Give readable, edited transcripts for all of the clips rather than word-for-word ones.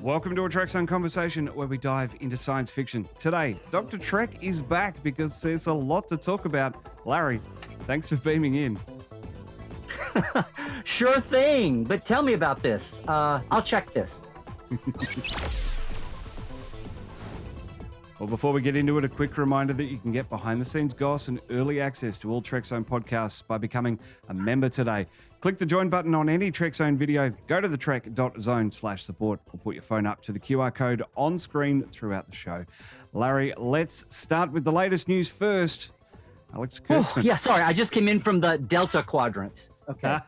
Welcome to a Trekzone conversation where we dive into science fiction. Today, Dr. Trek is back because there's a lot to talk about. Larry, thanks for beaming in. Sure thing, but tell me about this. I'll check this. Well, before we get into it, a quick reminder that you can get behind-the-scenes goss and early access to all Trekzone podcasts by becoming a member today. Click the join button on any Trekzone video, go to the trek.zone/support, or put your phone up to the QR code on screen throughout the show. Larry, let's start with the latest news first. Alex Kurtzman. Yeah, sorry, I just came in from the Delta Quadrant. Okay.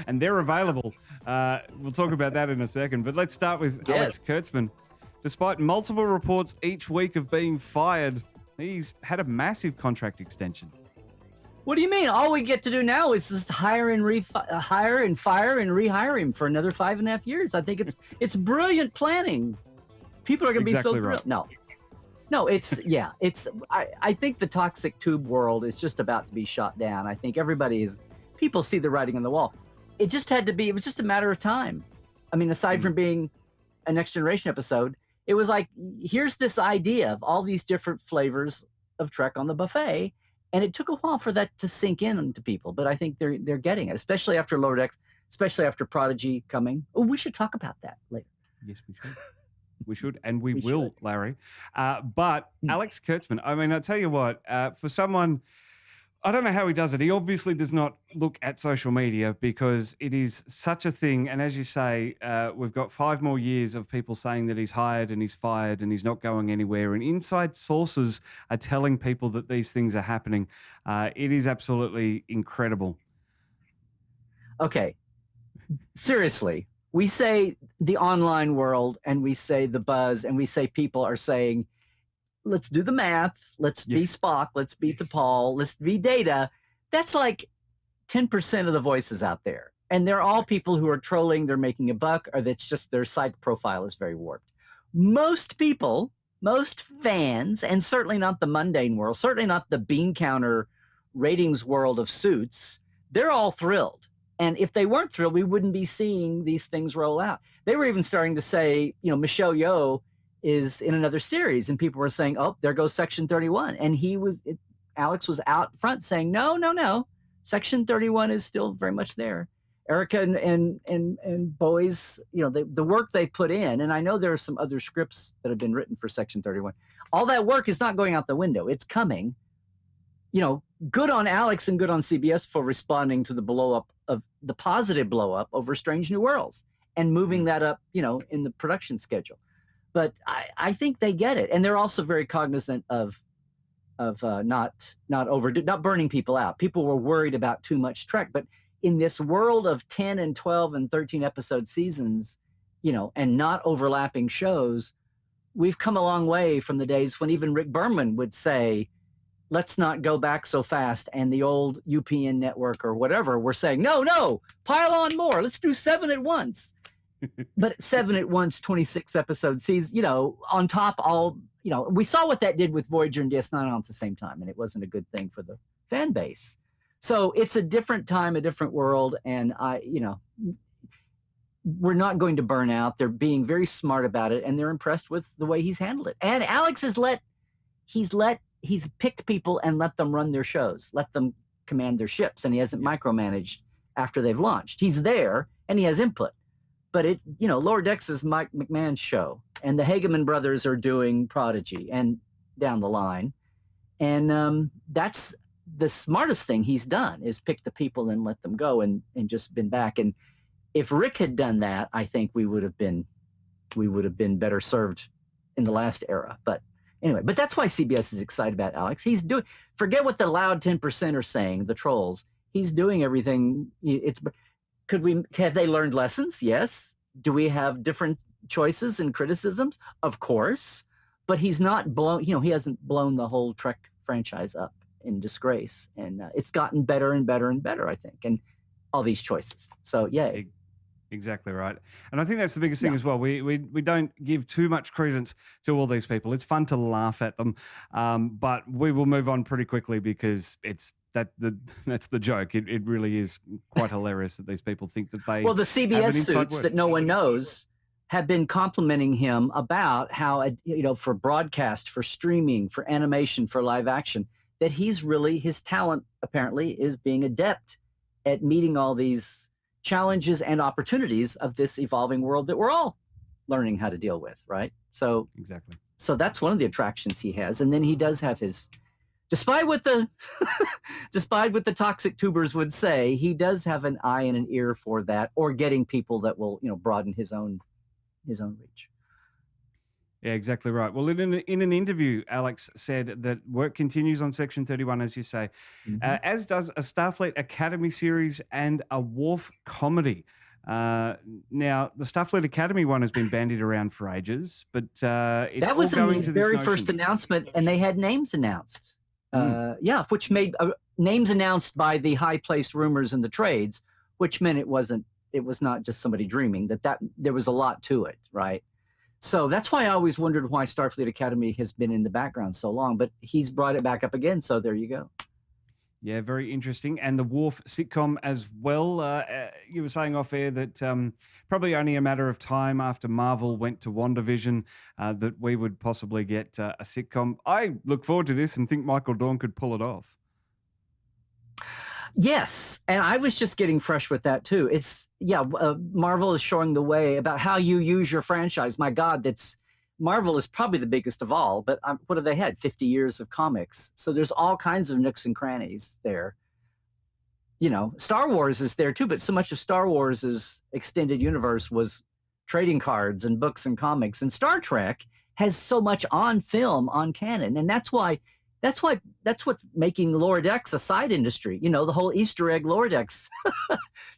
And they're available. We'll talk about that in a second, but let's start with Alex Kurtzman. Despite multiple reports each week of being fired, he's had a massive contract extension. What do you mean? All we get to do now is just hire and fire and rehire him for another 5.5 years. I think it's brilliant planning. People are going to be so thrilled. No, I think the toxic tube world is just about to be shot down. I think people see the writing on the wall. It was just a matter of time. I mean, aside from being a Next Generation episode, it was like, here's this idea of all these different flavors of Trek on the buffet. And it took a while for that to sink in to people, but I think they're getting it, especially after Lower Decks, especially after Prodigy coming. Oh, we should talk about that later. Yes, we should. We should, and we will, Larry. But Alex Kurtzman, I mean, I'll tell you what, for someone, I don't know how he does it. He obviously does not look at social media because it is such a thing. And as you say, we've got 5 more years of people saying that he's hired and he's fired and he's not going anywhere. And inside sources are telling people that these things are happening. It is absolutely incredible. Okay. Seriously, we say the online world and we say the buzz and we say people are saying, let's do the math. Let's be Spock. Let's be T'Pol. Let's be Data. That's like 10% of the voices out there. And they're all people who are trolling. They're making a buck, or that's just their psych profile is very warped. Most people, most fans, and certainly not the mundane world, certainly not the bean counter ratings world of Suits, they're all thrilled. And if they weren't thrilled, we wouldn't be seeing these things roll out. They were even starting to say, Michelle Yeoh is in another series, and people were saying, oh, there goes Section 31. And Alex was out front saying, no, Section 31 is still very much there. Erica and Bowie's, the work they put in, and I know there are some other scripts that have been written for Section 31. All that work is not going out the window. It's coming. Good on Alex and good on CBS for responding to the positive blow up over Strange New Worlds and moving that up, in the production schedule. But I think they get it, and they're also very cognizant of not burning people out. People were worried about too much Trek, but in this world of 10 and 12 and 13 episode seasons, and not overlapping shows, we've come a long way from the days when even Rick Berman would say, let's not go back so fast, and the old UPN network or whatever were saying, no, pile on more. Let's do 7 at once. But 7 at once, 26 episodes, on top we saw what that did with Voyager and DS9 at the same time, and it wasn't a good thing for the fan base. So it's a different time, a different world, and we're not going to burn out. They're being very smart about it, and they're impressed with the way he's handled it. And Alex he's picked people and let them run their shows, let them command their ships, and he hasn't micromanaged after they've launched. He's there and he has input. But Lower Decks is Mike McMahon's show, and the Hageman brothers are doing Prodigy and down the line. And that's the smartest thing he's done, is pick the people and let them go and just been back. And if Rick had done that, I think we would have been better served in the last era. But anyway, that's why CBS is excited about Alex. Forget what the loud 10% are saying, the trolls. He's doing everything. Have they learned lessons? Yes. Do we have different choices and criticisms? Of course. But he's not blown, he hasn't blown the whole Trek franchise up in disgrace. And it's gotten better and better and better, I think. And all these choices. So, yay. Exactly right. And I think that's the biggest thing as well. We don't give too much credence to all these people. It's fun to laugh at them. But we will move on pretty quickly because that's the joke. It really is quite hilarious that these people think that they the CBS suits that no one knows have been complimenting him about how, for broadcast, for streaming, for animation, for live action, that he's really, his talent apparently is being adept at meeting all these challenges and opportunities of this evolving world that we're all learning how to deal with, right? So exactly. So that's one of the attractions he has. And then he does have his, despite what the toxic tubers would say, he does have an eye and an ear for that, or getting people that will, broaden his own reach. Yeah, exactly right. Well, in an interview, Alex said that work continues on Section 31, as you say, as does a Starfleet Academy series and a Worf comedy. Now, the Starfleet Academy one has been bandied around for ages, but it's that was all going in to the this very notion. first announcement, and they had names announced. Which made names announced by the high-placed rumors in the trades, which meant it was not just somebody dreaming, that there was a lot to it, right? So that's why I always wondered why Starfleet Academy has been in the background so long, but he's brought it back up again, so there you go. Yeah, very interesting. And the Worf sitcom as well. You were saying off air that probably only a matter of time after Marvel went to WandaVision that we would possibly get a sitcom. I look forward to this and think Michael Dorn could pull it off. Yes, and I was just getting fresh with that too. Marvel is showing the way about how you use your franchise. My God, Marvel is probably the biggest of all, but what have they had? 50 years of comics. So there's all kinds of nooks and crannies there. Star Wars is there too, but so much of Star Wars' extended universe was trading cards and books and comics. And Star Trek has so much on film, on canon. And that's what's making Lower Decks a side industry. The whole Easter egg Lower Decks.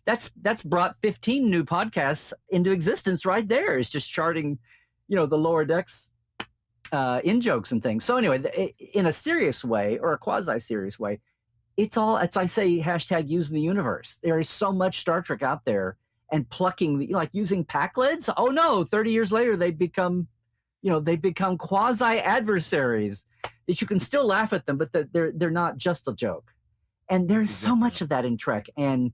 that's brought 15 new podcasts into existence right there. It's just charting the Lower Decks in-jokes and things. So anyway, in a serious way, or a quasi-serious way, it's I say, hashtag using the universe. There is so much Star Trek out there, and plucking, like using Pac-Leds. Oh no, 30 years later, they become quasi-adversaries that you can still laugh at them, but they're not just a joke. And there's so much of that in Trek. And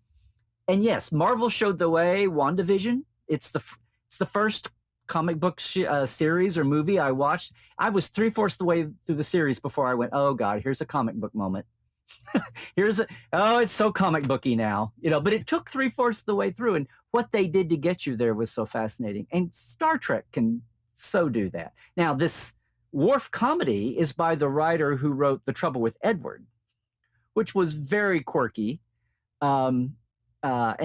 yes, Marvel showed the way. WandaVision, it's the first comic book series or movie I watched. I was 3/4 the way through the series before I went, oh God, here's a comic book moment. It's so comic booky now, but it took 3/4 the way through. And what they did to get you there was so fascinating. And Star Trek can so do that. Now, this Worf comedy is by the writer who wrote The Trouble with Edward, which was very quirky. And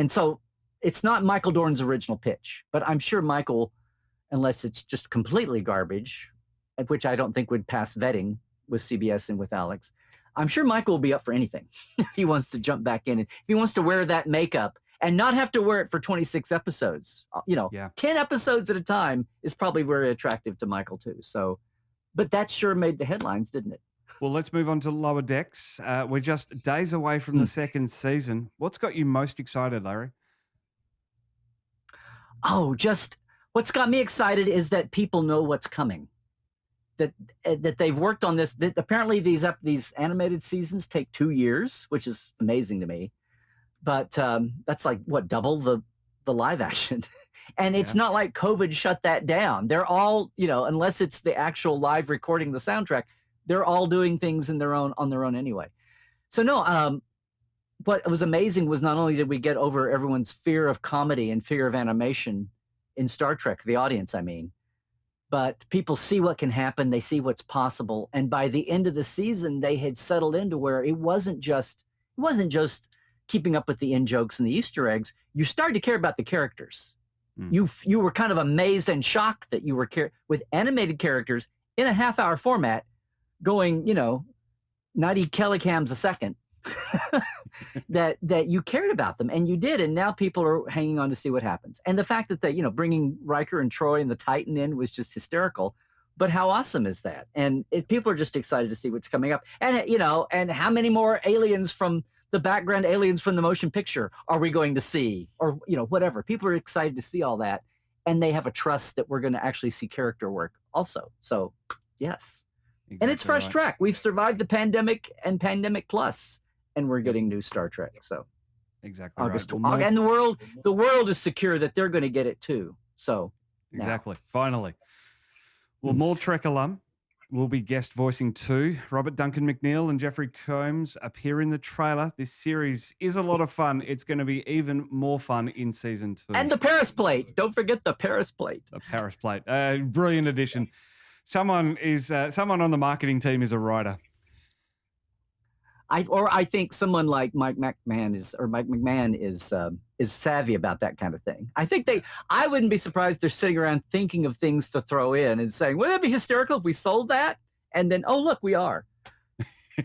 so it's not Michael Dorn's original pitch, but I'm sure Michael, unless it's just completely garbage, which I don't think would pass vetting with CBS and with Alex, I'm sure Michael will be up for anything if he wants to jump back in. And if he wants to wear that makeup and not have to wear it for 26 episodes, 10 episodes at a time is probably very attractive to Michael too. So, but that sure made the headlines, didn't it? Well, let's move on to Lower Decks. We're just days away from the second season. What's got you most excited, Larry? Oh, just what's got me excited is that people know what's coming. That they've worked on this. That apparently these animated seasons take 2 years, which is amazing to me. But that's like double the live action. And it's not like COVID shut that down. They're all, unless it's the actual live recording the soundtrack, they're all doing things on their own anyway. So no, what was amazing was not only did we get over everyone's fear of comedy and fear of animation in Star Trek, the audience, I mean, but people see what can happen. They see what's possible. And by the end of the season, they had settled into where it wasn't just keeping up with the in-jokes and the Easter eggs. You started to care about the characters. You were kind of amazed and shocked that you were with animated characters in a half-hour format going, 90 kilocams a second, that you cared about them, and you did. And now people are hanging on to see what happens. And the fact that they, bringing Riker and Troy and the Titan in was just hysterical. But how awesome is that? And people are just excited to see what's coming up. And, and how many more aliens from the background aliens from the motion picture are we going to see? Or, whatever. People are excited to see all that. And they have a trust that we're going to actually see character work also. So, yes. Exactly. And it's fresh Trek. We've survived the pandemic and Pandemic Plus, and we're getting new Star Trek. So, exactly. August, right. And the world is secure that they're going to get it too. So, now. Exactly. Finally. Well, more Trek alum will be guest voicing too. Robert Duncan McNeil and Jeffrey Combs appear in the trailer. This series is a lot of fun. It's going to be even more fun in season 2. And the Paris plate. Don't forget the Paris plate. The Paris plate. Brilliant addition. Someone on the marketing team is a writer. I think someone like Mike McMahon is savvy about that kind of thing. I wouldn't be surprised they're sitting around thinking of things to throw in and saying, wouldn't it be hysterical if we sold that? And then, oh, look, we are.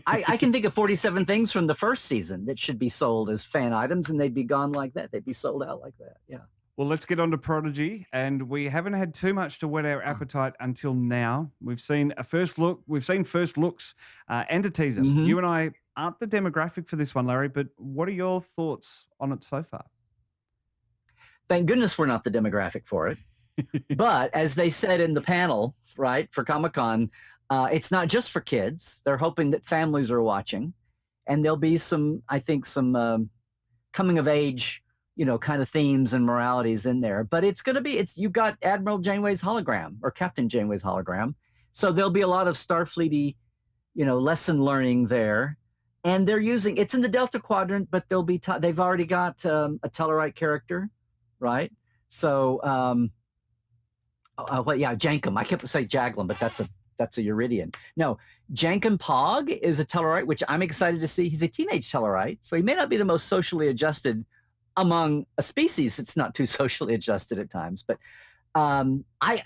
I can think of 47 things from the first season that should be sold as fan items, and they'd be gone like that. They'd be sold out like that. Yeah. Well, let's get on to Prodigy, and we haven't had too much to whet our appetite until now. We've seen first looks and a teaser. Mhm. You and I aren't the demographic for this one, Larry, but what are your thoughts on it so far? Thank goodness we're not the demographic for it. But as they said in the panel, right, for Comic-Con, it's not just for kids. They're hoping that families are watching, and there'll be some coming of age, kind of themes and moralities in there. But you've got Admiral Janeway's hologram or Captain Janeway's hologram. So there'll be a lot of Starfleet-y, lesson learning there. And it's in the Delta Quadrant, but they've already got a Tellarite character, right? So, Jankum. I kept saying Jaglin, but that's a Uridian. No, Jankum Pog is a Tellarite, which I'm excited to see. He's a teenage Tellarite, so he may not be the most socially adjusted among a species that's not too socially adjusted at times. But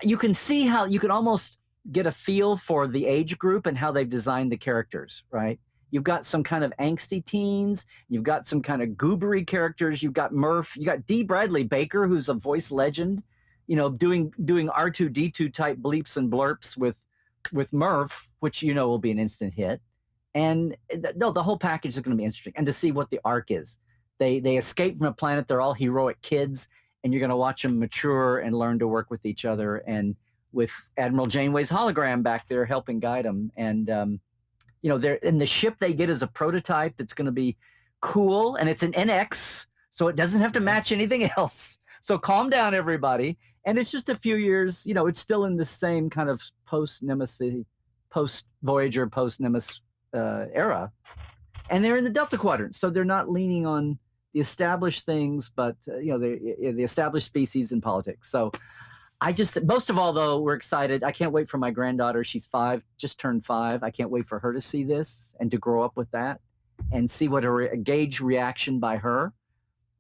you can see how you can almost get a feel for the age group and how they've designed the characters, right? You've got some kind of angsty teens. You've got some kind of goobery characters. You've got Murph. You got D. Bradley Baker, who's a voice legend, doing R2D2 type bleeps and blurps with Murph, which will be an instant hit. And the whole package is going to be interesting. And to see what the arc is. They escape from a planet. They're all heroic kids, and you're going to watch them mature and learn to work with each other. And with Admiral Janeway's hologram back there helping guide them. And they're in the ship they get is a prototype that's going to be cool, and it's an NX, so it doesn't have to match anything else. So calm down, everybody. And it's just a few years, it's still in the same kind of post-Nemesis, post-Voyager, post-Nemesis era. And they're in the Delta Quadrant, so they're not leaning on the established things, but the established species in politics. So most of all, though, we're excited. I can't wait for my granddaughter. She's 5, just turned 5. I can't wait for her to see this and to grow up with that and see what a gauge reaction by her,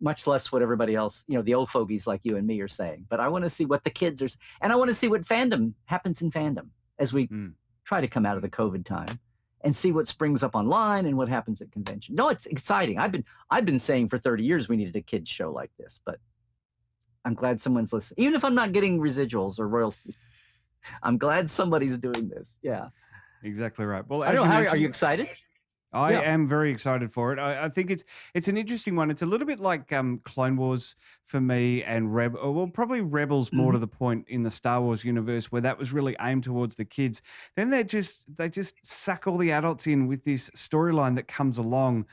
much less what everybody else, the old fogies like you and me are saying. But I want to see what the kids are, and I want to see what fandom happens in fandom as we try to come out of the COVID time and see what springs up online and what happens at convention. No, it's exciting. I've been saying for 30 years we needed a kids show like this, but I'm glad someone's listening. Even if I'm not getting residuals or royalties, I'm glad somebody's doing this. Yeah. Exactly right. Well, I don't know, are you excited? I am very excited for it. I think it's an interesting one. It's a little bit like Clone Wars for me and probably Rebels more to the point in the Star Wars universe, where that was really aimed towards the kids. Then they just suck all the adults in with this storyline that comes along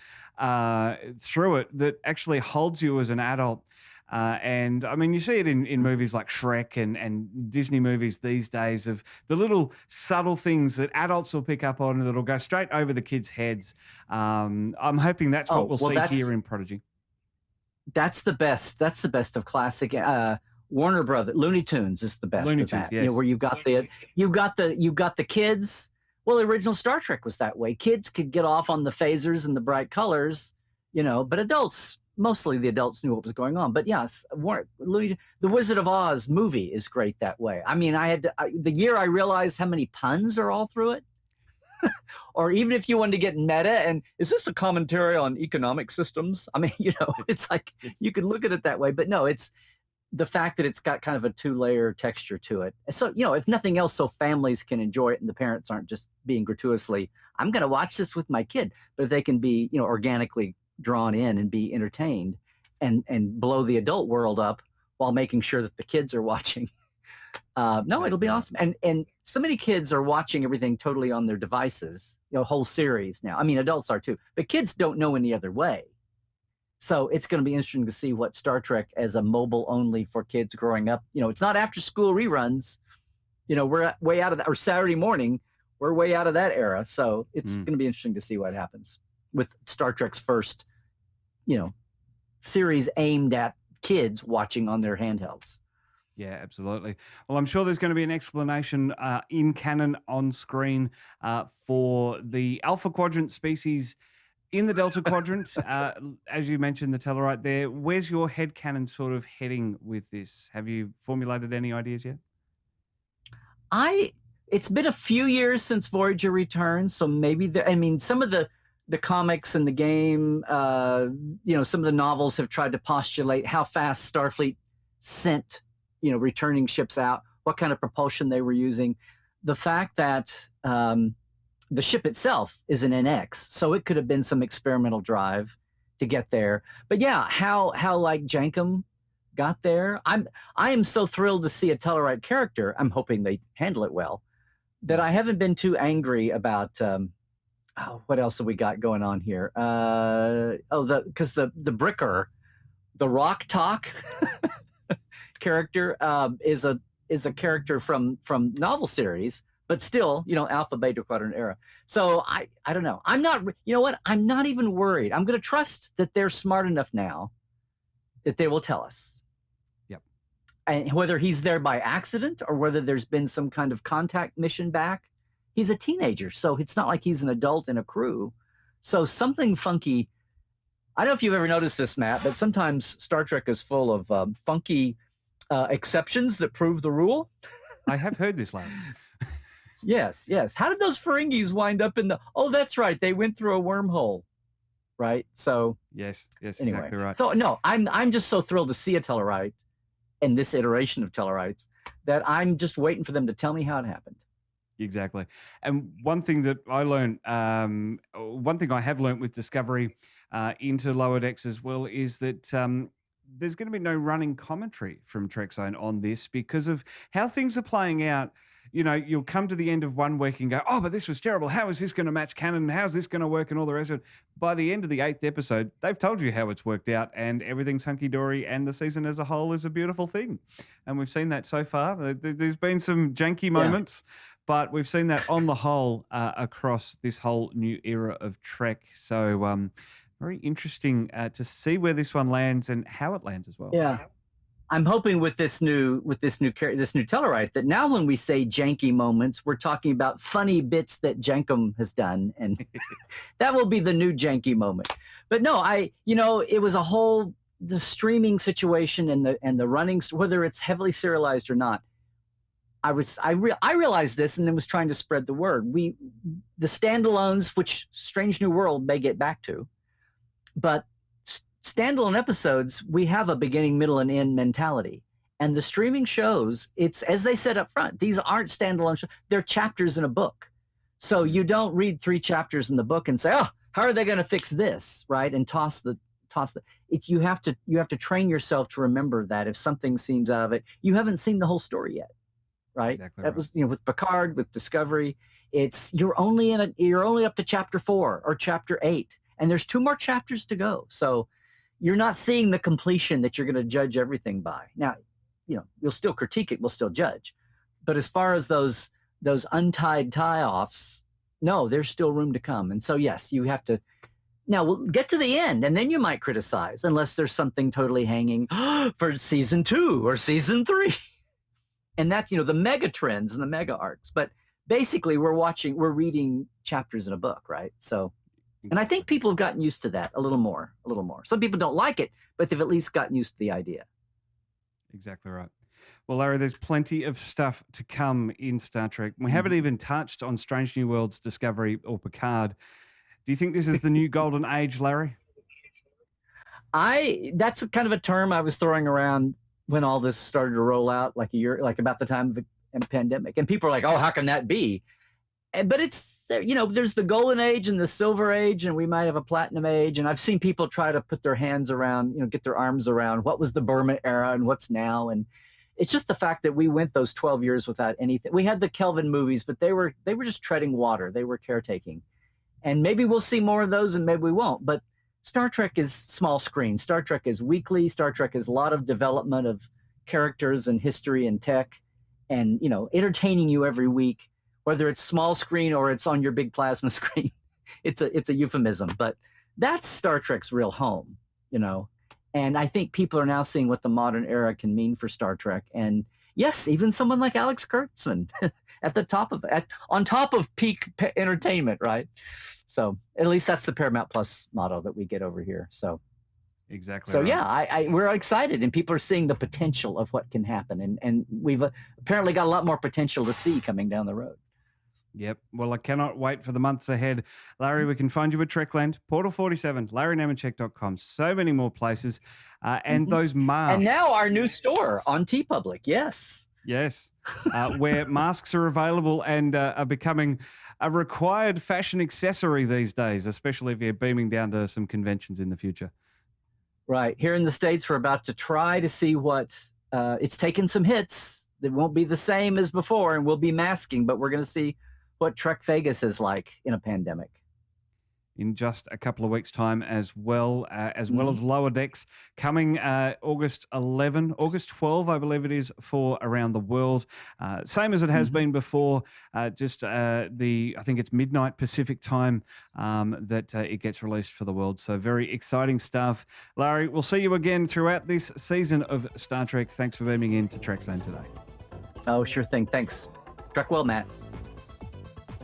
through it that actually holds you as an adult. And I mean, you see it in movies like Shrek and Disney movies these days, of the little subtle things that adults will pick up on and that'll go straight over the kids' heads. I'm hoping that's what we'll see here in Prodigy. That's the best. That's the best of classic. Warner Brothers, Looney Tunes is the best of that. Yes. Where you've got the kids. Well, the original Star Trek was that way. Kids could get off on the phasers and the bright colors, but adults. Mostly the adults knew what was going on. But yes, the Wizard of Oz movie is great that way. I mean, the year I realized how many puns are all through it, or even if you wanted to get meta, and is this a commentary on economic systems? I mean, it's like you could look at it that way, but no, it's the fact that it's got kind of a 2-layer texture to it. So, if nothing else, so families can enjoy it and the parents aren't just being gratuitously, I'm going to watch this with my kid, but if they can be, organically drawn in and be entertained and blow the adult world up while making sure that the kids are watching. It'll be awesome. And so many kids are watching everything totally on their devices, whole series now. I mean, adults are too, but kids don't know any other way. So it's going to be interesting to see what Star Trek as a mobile only for kids growing up. It's not after school reruns. We're way out of that, or Saturday morning, we're way out of that era. So it's going to be interesting to see what happens with Star Trek's first, series aimed at kids watching on their handhelds. Yeah, absolutely. Well, I'm sure there's going to be an explanation in canon on screen for the Alpha Quadrant species in the Delta Quadrant. As you mentioned, the Tellarite there. Where's your headcanon sort of heading with this? Have you formulated any ideas yet? It's been a few years since Voyager returned, so maybe some of the comics and the game, some of the novels have tried to postulate how fast Starfleet sent returning ships out, what kind of propulsion they were using. The fact that the ship itself is an NX, so it could have been some experimental drive to get there. But yeah, how like Jankum got there. I am so thrilled to see a Tellarite character. I'm hoping they handle it well, that I haven't been too angry about what else have we got going on here? Because the Bricker, the Rock Talk character is a character from novel series, but still, Alpha Beta Quadrant era. So I don't know. I'm not. You know what? I'm not even worried. I'm going to trust that they're smart enough now that they will tell us. Yep. And whether he's there by accident or whether there's been some kind of contact mission back, he's a teenager, so it's not like he's an adult in a crew. So something funky. I don't know if you've ever noticed this, Matt, but sometimes Star Trek is full of funky exceptions that prove the rule. I have heard this, Larry. Yes. How did those Ferengis wind up in the? Oh, that's right. They went through a wormhole, right? So yes, anyway, exactly right. So no, I'm just so thrilled to see a Tellarite and this iteration of Tellarites that I'm just waiting for them to tell me how it happened. Exactly. And one thing that I learned, one thing I have learned with Discovery into Lower Decks as well, is that there's going to be no running commentary from Trekzone on this because of how things are playing out. You'll come to the end of one week and go, oh, but this was terrible. How is this going to match canon? How's this going to work? And all the rest of it. By the end of the 8th episode, they've told you how it's worked out and everything's hunky-dory and the season as a whole is a beautiful thing. And we've seen that so far. There's been some janky moments, but we've seen that on the whole across this whole new era of Trek. So very interesting to see where this one lands and how it lands as well. Yeah. I'm hoping with this new Tellarite that now when we say janky moments, we're talking about funny bits that Jankum has done, and that will be the new janky moment. But no, it was the streaming situation and the running, whether it's heavily serialized or not. I realized this and then was trying to spread the word. The standalones, which Strange New World may get back to, but standalone episodes, we have a beginning, middle, and end mentality. And the streaming shows, it's as they said up front, these aren't standalone shows. They're chapters in a book. So you don't read 3 chapters in the book and say, oh, how are they going to fix this, right? And you have to train yourself to remember that if something seems out of it, you haven't seen the whole story yet, right? Exactly that right. was with Picard, with Discovery, you're only up to chapter 4 or chapter 8, and there's 2 more chapters to go. So you're not seeing the completion that you're going to judge everything by. Now, you'll still critique it, we'll still judge. But as far as those untied tie-offs, no, there's still room to come. And so, yes, you have to. Now, we'll get to the end, and then you might criticize, unless there's something totally hanging for season 2 or season 3. And that's, the mega trends and the mega arcs. But basically, we're reading chapters in a book, right? So. And I think people have gotten used to that a little more. Some people don't like it, but they've at least gotten used to the idea. Exactly right. Well, Larry, there's plenty of stuff to come in Star Trek. We haven't even touched on Strange New Worlds, Discovery, or Picard. Do you think this is the new golden age, Larry? That's kind of a term I was throwing around when all this started to roll out, like about the time of the pandemic. And people are like, oh, how can that be? But it's, there's the golden age and the silver age, and we might have a platinum age. And I've seen people try to put their hands around, get their arms around what was the Burma era and what's now. And it's just the fact that we went those 12 years without anything. We had the Kelvin movies, but they were just treading water. They were caretaking. And maybe we'll see more of those and maybe we won't. But Star Trek is small screen. Star Trek is weekly. Star Trek is a lot of development of characters and history and tech, and entertaining you every week, whether it's small screen or it's on your big plasma screen. It's a euphemism, but that's Star Trek's real home, And I think people are now seeing what the modern era can mean for Star Trek. And yes, even someone like Alex Kurtzman on top of peak entertainment, right? So at least that's the Paramount Plus motto that we get over here. So exactly. So right. yeah, we're excited, and people are seeing the potential of what can happen, and we've apparently got a lot more potential to see coming down the road. Yep. Well, I cannot wait for the months ahead. Larry, we can find you at Trekland, Portal 47, LarryNemechek.com. So many more places. And those masks. And now our new store on TeePublic. Yes. Yes. Where masks are available and are becoming a required fashion accessory these days, especially if you're beaming down to some conventions in the future. Right. Here in the States, we're about to try to see what it's taken some hits. It won't be the same as before, and we'll be masking, but we're going to see what Trek Vegas is like in a pandemic. In just a couple of weeks' time as well as Lower Decks coming August 12, I believe it is, for around the world. Same as it has been before, I think it's midnight Pacific time that it gets released for the world. So very exciting stuff. Larry, we'll see you again throughout this season of Star Trek. Thanks for beaming in to Trekzone today. Oh, sure thing. Thanks. Trek well, Matt.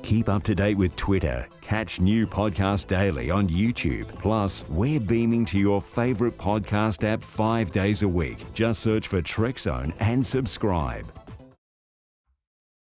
Keep up to date with Twitter. Catch new podcasts daily on YouTube. Plus, we're beaming to your favorite podcast app 5 days a week. Just search for Trekzone and subscribe.